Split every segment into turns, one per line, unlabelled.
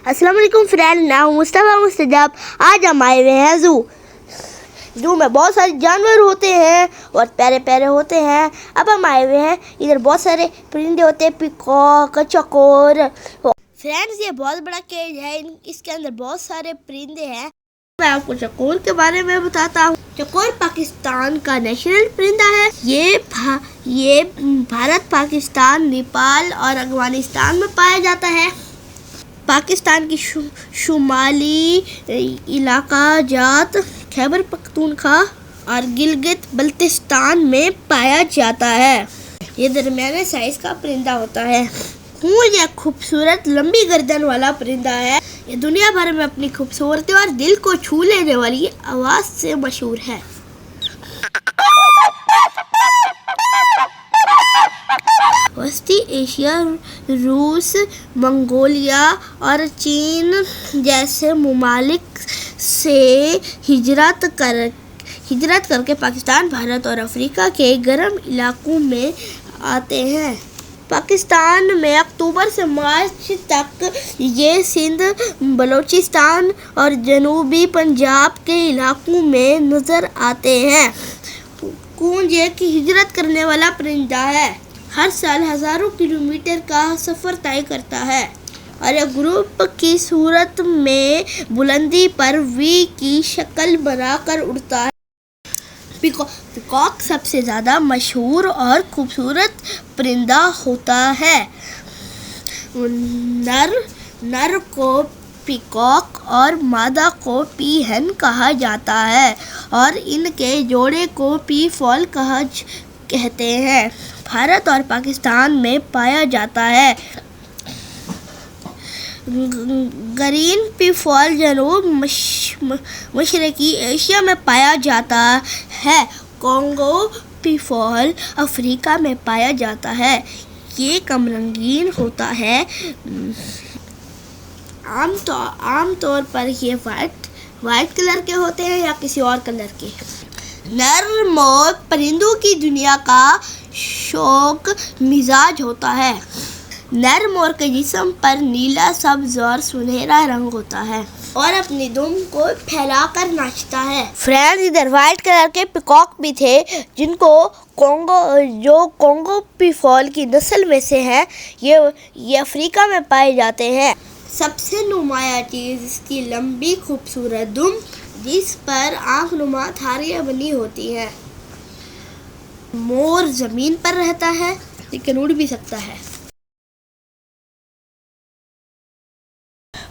अस्सलाम वालेकुम फ्रेंड, मैं हूँ मुस्तफ़ा मुस्तजाब। आज हम आए हुए हैं ज़ू में बहुत सारे जानवर होते हैं और प्यारे प्यारे होते हैं। अब हम आए हुए हैं, इधर बहुत सारे परिंदे होते हैं, पिकॉक, चकोर। फ्रेंड्स, ये बहुत बड़ा केज है, इसके अंदर बहुत सारे परिंदे हैं। मैं आपको चकोर के बारे में बताता हूँ। चकोर पाकिस्तान का नेशनल परिंदा है। ये भारत, पाकिस्तान, नेपाल और अफगानिस्तान में पाया जाता है। पाकिस्तान की शुमाली इलाका जात खैबर पख्तूनख्वा और गिलगित बल्तिस्तान में पाया जाता है। ये दरमियाने साइज का परिंदा होता है। यह खूबसूरत लंबी गर्दन वाला परिंदा है। ये दुनिया भर में अपनी खूबसूरती और दिल को छू लेने वाली आवाज से मशहूर है। वस्ती एशिया, रूस, मंगोलिया और चीन जैसे ममालिक से हिजरत करके पाकिस्तान, भारत और अफ्रीका के गर्म इलाकों में आते हैं। पाकिस्तान में अक्टूबर से मार्च तक ये सिंध, बलूचिस्तान और जनूबी पंजाब के इलाकों में नज़र आते हैं। कूंज एक हिजरत करने वाला परिंदा है। हर साल हज़ारों किलोमीटर का सफ़र तय करता है और यह ग्रुप की सूरत में बुलंदी पर वी की शक्ल बनाकर उड़ता है। पिकॉक सबसे ज़्यादा मशहूर और खूबसूरत परिंदा होता है। नर को पिकॉक और मादा को पीहन कहा जाता है और इनके जोड़े को पीफॉल कहते हैं। भारत और पाकिस्तान में पाया जाता है। ग्रीन पीफॉल जनूब मशरकी एशिया में पाया जाता है। कॉन्गो पीफॉल अफ्रीका में पाया जाता है। ये कम रंगीन होता है। आमतौर पर ये वाइट कलर के होते हैं या किसी और कलर के। नर मोर परिंदों की दुनिया का शौक मिजाज होता है। नर मोर के जिस्म पर नीला, सब्ज और सुनहरा रंग होता है और अपनी दुम को फैलाकर नाचता है। फ्रेंड्स, इधर व्हाइट कलर के पिकॉक भी थे जिनको कॉन्गो पीफॉल की नस्ल में से हैं। ये अफ्रीका में पाए जाते हैं। सबसे नुमाया चीज़ इसकी लंबी खूबसूरत दुम, जिस पर आँखनुमा धारियाँ बनी होती हैं। मोर जमीन पर रहता है लेकिन उड़ भी सकता है।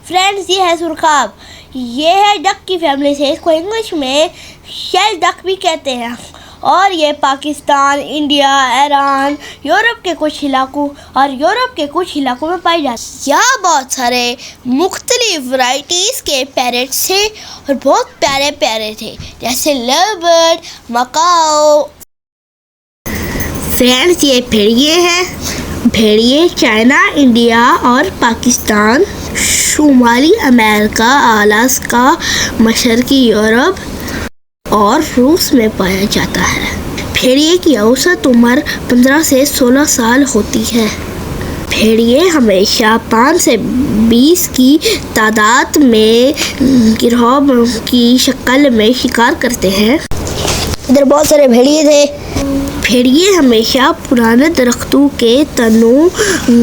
फ्रेंड्स, ये है सुरखाब। ये है डक की फैमिली से। इसको इंग्लिश में शेल डक भी कहते हैं और ये पाकिस्तान, इंडिया, ईरान, यूरोप के कुछ इलाकों में पाई जाती है। यहाँ बहुत सारे मुख्तलिफ वैरायटीज़ के पैरट्स थे और बहुत प्यारे प्यारे थे, जैसे लवबर्ड, मकाओ। फ्रेंड्स, ये भेड़िए हैं। भेड़िए चाइना, इंडिया और पाकिस्तान, शुमाली अमेरिका, अलास्का, मशरकी यूरोप और रूस में पाया जाता है। भेड़िए की औसत उम्र 15 से 16 साल होती है। भेड़िए हमेशा 5 से 20 की तादाद में गिरोह की शक्ल में शिकार करते हैं। इधर बहुत सारे भेड़िए थे। भेड़िए हमेशा पुराने दरख्तों के तनों,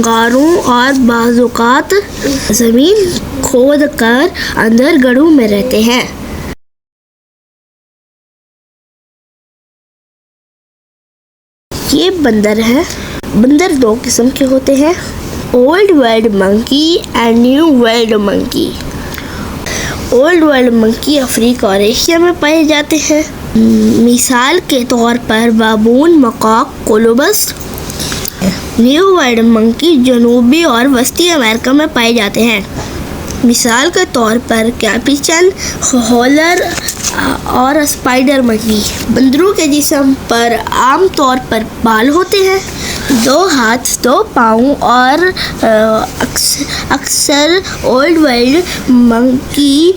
गारों और बाज़ौक़ात ज़मीन खोद कर अंदर गढ़ों में रहते हैं। ये बंदर है। बंदर 2 किस्म के होते हैं, old world monkey and new world monkey. Old world monkey Africa और एशिया में पाए जाते हैं। मिसाल के तौर पर baboon, macaque, colobus. New world monkey जनूबी और वस्ती अमेरिका में पाए जाते हैं। मिसाल के तौर पर कैपुचिन, हॉलर और स्पाइडर मंकी। बंदरों के जिस्म पर आमतौर पर बाल होते हैं। 2 हाथ, 2 पाँव और अक्सर ओल्ड वर्ल्ड मंकी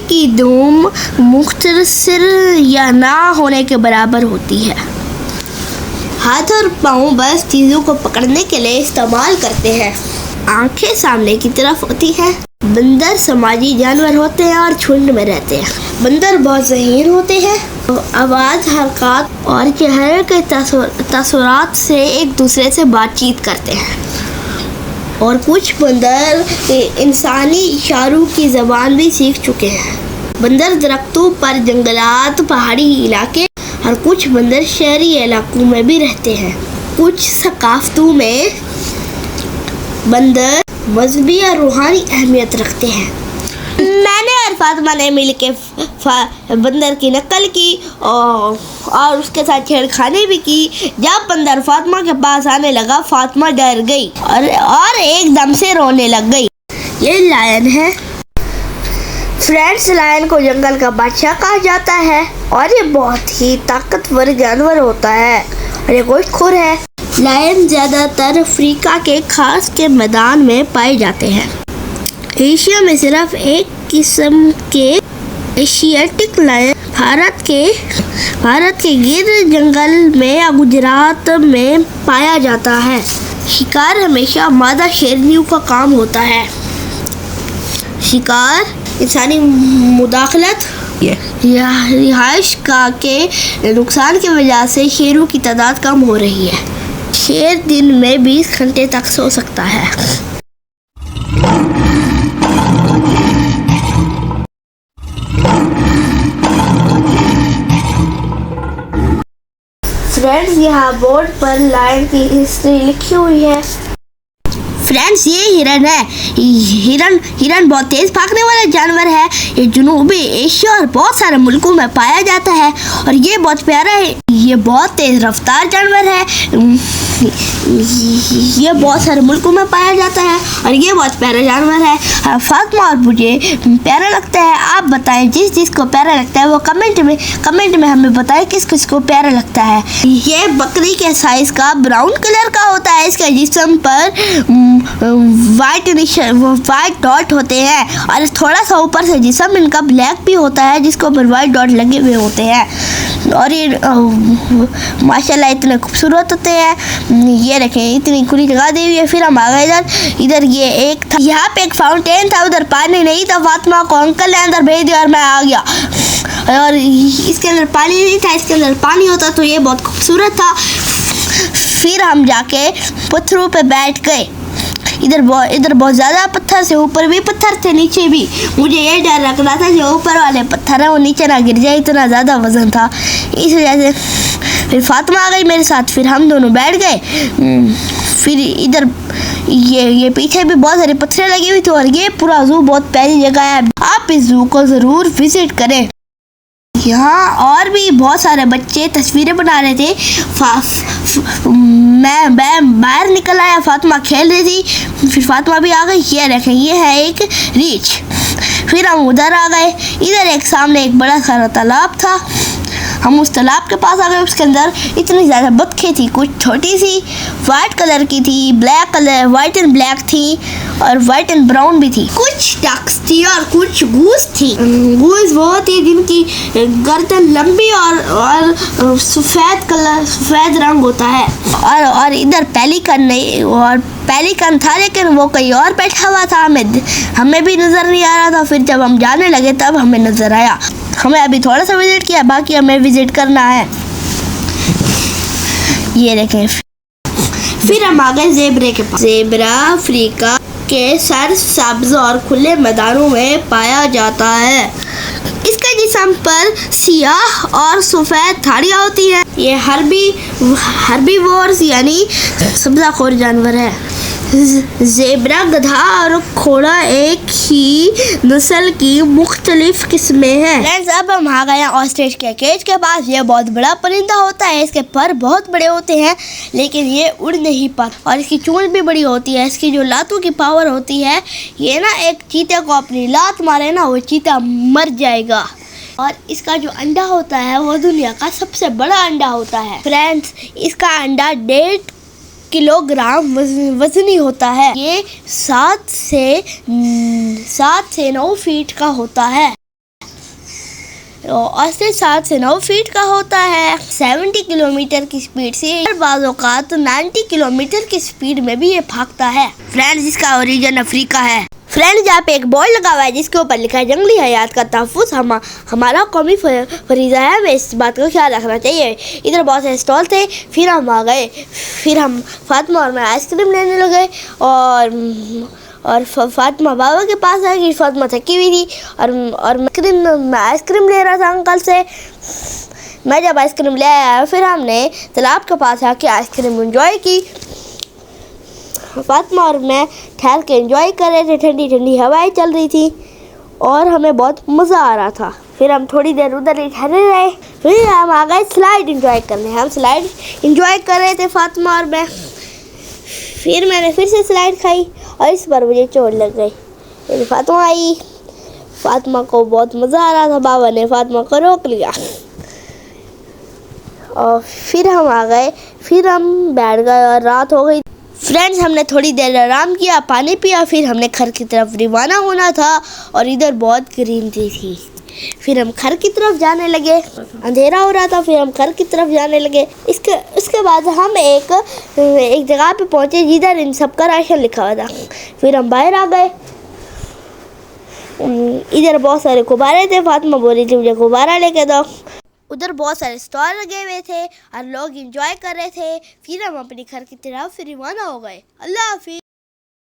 की दुम मुख्तसर या ना होने के बराबर होती है। हाथ और पाँव बस चीज़ों को पकड़ने के लिए इस्तेमाल करते हैं। आंखें सामने की तरफ होती हैं। बंदर समाजी जानवर होते हैं और झुंड में रहते हैं। बंदर बहुत ज़हीन होते हैं, आवाज़, हरकत और चेहरे के तसव्वुरात से एक दूसरे से बातचीत करते हैं। और कुछ बंदर इंसानी इशारों की ज़बान भी सीख चुके हैं। बंदर दरख्तों पर, जंगलात, पहाड़ी इलाके और कुछ बंदर शहरी इलाकों में भी रहते हैं। कुछ सकाफ़तों में बंदर मजहबी और रूहानी अहमियत रखते हैं। मैंने और फातिमा ने मिल के बंदर की नकल की और उसके साथ छेड़खानी भी की। जब बंदर फातिमा के पास आने लगा, फातिमा डर गई और एकदम से रोने लग गई। ये लायन है। फ्रेंड्स, लायन को जंगल का बादशाह कहा जाता है और ये बहुत ही ताकतवर जानवर होता है और ये गोश्तखोर है। लायन ज़्यादातर अफ्रीका के खास के मैदान में पाए जाते हैं। एशिया में सिर्फ एक किस्म के एशियाटिक लायन भारत के गिर जंगल में या गुजरात में पाया जाता है। शिकार हमेशा मादा शेरनियों का काम होता है। शिकार इंसानी मुदाखलत या रिहाइश का के नुकसान की वजह से शेरों की तादाद कम हो रही है। शेर दिन में 20 घंटे तक सो सकता है। फ्रेंड्स, यहाँ बोर्ड पर लायन की हिस्ट्री लिखी हुई है। फ्रेंड्स, ये हिरन है। हिरन बहुत तेज भागने वाला जानवर है। ये जनूबी एशिया और बहुत सारे मुल्कों में पाया जाता है और ये बहुत प्यारा है। ये बहुत तेज रफ्तार जानवर है। ये बहुत सारे मुल्कों में पाया जाता है और ये बहुत प्यारा जानवर है। फातिमा और मुझे प्यारा लगता है। आप बताएं जिसको प्यारा लगता है वो कमेंट में हमें बताएं किस को प्यारा लगता है। ये बकरी के साइज का ब्राउन कलर का होता है। इसके जिस्म पर वाइट डॉट होते हैं और थोड़ा सा ऊपर से जिस्म इनका ब्लैक भी होता है जिसके ऊपर वाइट डॉट लगे हुए होते हैं और ये माशाल्लाह इतने खूबसूरत होते हैं। ये देखें, इतनी खुली जगह दी हुई है। फिर हम आ गए इधर ये एक था, यहाँ पे एक फाउंटेन था, उधर पानी नहीं था। फातिमा को अंकल ने अंदर भेज दिया और मैं आ गया और इसके अंदर पानी नहीं था, इसके अंदर पानी होता तो ये बहुत खूबसूरत था। फिर हम जाके पत्थरों पे बैठ गए। इधर बहुत ज़्यादा पत्थर से, ऊपर भी पत्थर थे, नीचे भी। मुझे ये डर लग रहा था जो ऊपर वाले पत्थर है वो नीचे ना गिर जाए, इतना ज़्यादा वजन था। इस वजह से फिर फातिमा आ गई मेरे साथ। फिर हम दोनों बैठ गए। फिर इधर ये पीछे भी बहुत सारे पत्थर लगे हुए थे और ये पूरा जू बहुत प्यारी जगह है। आप इस जू को ज़रूर विजिट करें। यहाँ और भी बहुत सारे बच्चे तस्वीरें बना रहे थे। मैं बाहर निकल आया, फातिमा खेल रही थी। फिर फातिमा भी आ गई। ये देखें, ये है एक रीच। फिर हम उधर आ गए। इधर एक सामने एक बड़ा सारा तालाब था। हम उस तालाब के पास आ गए। उसके अंदर इतनी ज़्यादा बतखें थी। कुछ छोटी सी वाइट कलर की थी, वाइट एंड ब्लैक थी और वाइट एंड ब्राउन भी थी। कुछ डक्स थी और कुछ गूस थी। गूस वो थी जिनकी गर्दन लंबी और सफ़ेद रंग होता है। और इधर पेलिकन था, लेकिन वो कहीं और बैठा हुआ था। हमें भी नज़र नहीं आ रहा था। फिर जब हम जाने लगे तब हमें नज़र आया। हमें अभी थोड़ा सा विजिट किया, बाकी हमें विजिट करना है। ये देखें। फिर हम आ गए ज़ेबरे के पास। ज़ेबरा अफ्रीका के सरसब्ज़ और खुले मैदानों में पाया जाता है। इसके जिस्म पर सियाह और सफ़ेद धारियाँ होती हैं। ये हर्बीवोर्स यानी सब्ज़ाखोर जानवर है। ज़ेबरा, गधा और घोड़ा एक ही नस्ल की मुख्तलिफ किस्में हैं। फ्रेंड्स, अब हम आ गए ऑस्ट्रिच के केज के पास। ये बहुत बड़ा परिंदा होता है। इसके पर बहुत बड़े होते हैं लेकिन ये उड़ नहीं पाता और इसकी चोंच भी बड़ी होती है। इसकी जो लातों की पावर होती है, ये ना एक चीते को अपनी लात मारे ना, वो चीता मर जाएगा। और इसका जो अंडा होता है वो दुनिया का सबसे बड़ा अंडा होता है। फ्रेंड्स, इसका अंडा 1.5 किलोग्राम वजनी होता है। ये 7 से 9 फीट का होता है। औसत 7 से 9 फीट का होता है। 70 किलोमीटर की स्पीड से बाज़ औक़ात 90 किलोमीटर की स्पीड में भी ये भागता है। फ्रेंड्स, इसका ओरिजिन अफ्रीका है। फ्रेंड्स, यहाँ पे एक बोर्ड लगा हुआ है जिसके ऊपर लिखा है जंगली हयात का तहफ़्फ़ुज़ हमारा कौमी फरीज़ा है, हमें इस बात का ख्याल रखना चाहिए। इधर बहुत सारे स्टॉल थे, फिर हम आ गए। फिर हम फातिमा और मैं आइसक्रीम लेने लगे और फातिमा बाबा के पास आई कि फातिमा थकी हुई थी और मैं आइसक्रीम ले रहा था अंकल से। मैं जब आइसक्रीम ले आया फिर हमने तालाब के पास आके आइसक्रीम एंजॉय की। फातिमा और मैं ठहर के एंजॉय कर रहे थे, ठंडी ठंडी हवाएं चल रही थी और हमें बहुत मज़ा आ रहा था। फिर हम थोड़ी देर उधर ही ठहरे रहे, फिर हम आ गए स्लाइड एंजॉय करने। हम स्लाइड एंजॉय कर रहे थे फातिमा और मैं। फिर मैंने फिर से स्लाइड खाई और इस बार मुझे चोट लग गई। फिर फातिमा आई, फातिमा को बहुत मज़ा आ रहा था, बाबा ने फातिमा को रोक लिया और फिर हम आ गए। फिर हम बैठ गए और रात हो गई। फ्रेंड्स, हमने थोड़ी देर आराम किया, पानी पिया, फिर हमने घर की तरफ रवाना होना था और इधर बहुत ग्रीनरी थी। फिर हम घर की तरफ जाने लगे, अंधेरा हो रहा था, फिर हम घर की तरफ जाने लगे। उसके बाद हम एक जगह पे पहुंचे जिधर इन सब का राशन लिखा हुआ था। फिर हम बाहर आ गए। इधर बहुत सारे गुब्बारे थे, फातिमा बोल रही थी मुझे गुब्बारा लेके दो। उधर बहुत सारे स्टॉल लगे हुए थे और लोग एंजॉय कर रहे थे। फिर हम अपने घर की तरफ रवाना हो गए। अल्लाह हाफिज़।